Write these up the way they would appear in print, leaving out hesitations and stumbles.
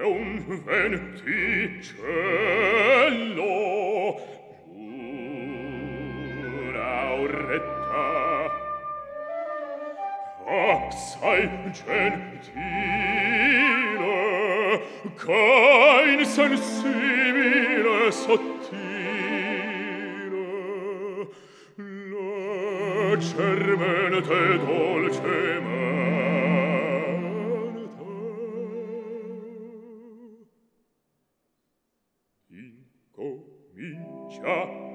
è un venticello, Lauretta, assai gentile, che insensibile sottile, leggermente dolcemente.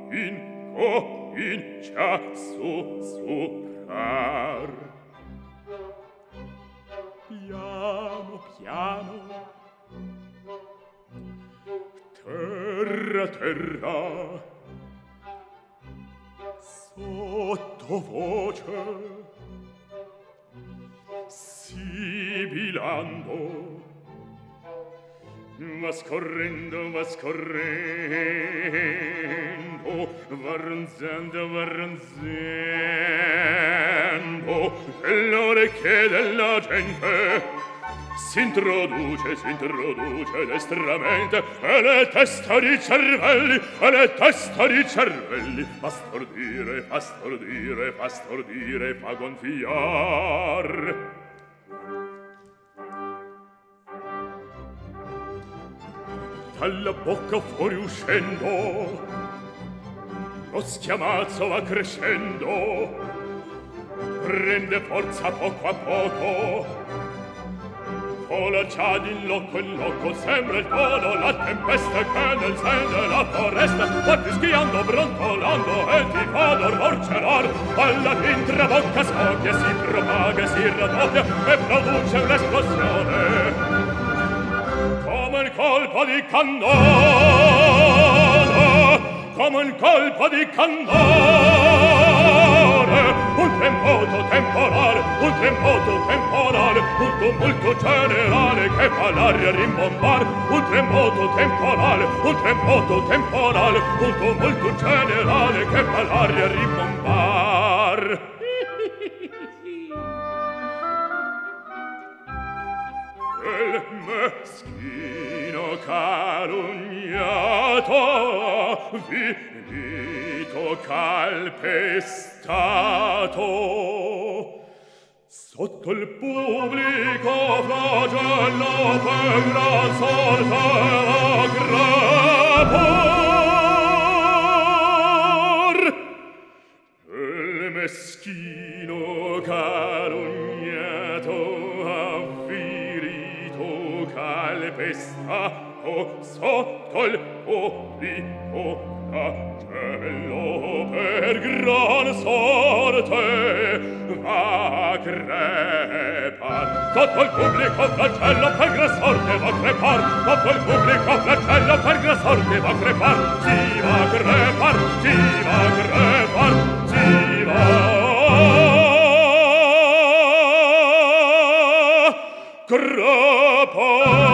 Incomincia sussurrar. Piano, piano, terra, terra, sottovoce, sibilando, va scorrendo, va ronzando, va ronzando, nell'orecchie della gente s'introduce destramente, e le teste di cervelli, fa stordire, fa gonfiar. Dalla bocca fuori uscendo, lo schiamazzo va crescendo, prende forza poco a poco, vola già di loco in loco, sembra il tono, la tempesta che nel sen della foresta va fischiando, brontolando e ti fa d'orror celar. Alla fin trabocca, scoppia, si propaga, si raddoppia e produce un'esplosione come un colpo di cannone, come un colpo di cannone, un tremoto temporale, un tumulto generale che fa l'aria rimbombar, un tremoto temporale, un tumulto generale che fa l'aria rimbombar. Il meschino calunniato, finito calpestato, sotto il pubblico flagello per gran sorte aggrappar. Il meschino calunniato, calpestato, sotto il pubblico flagello per gran sorte va a crepar. Sotto il pubblico flagello per gran sorte va a crepar. Sotto il pubblico flagello per gran sorte va a crepar. Si va a crepar, si va a crepar, si va a crepar.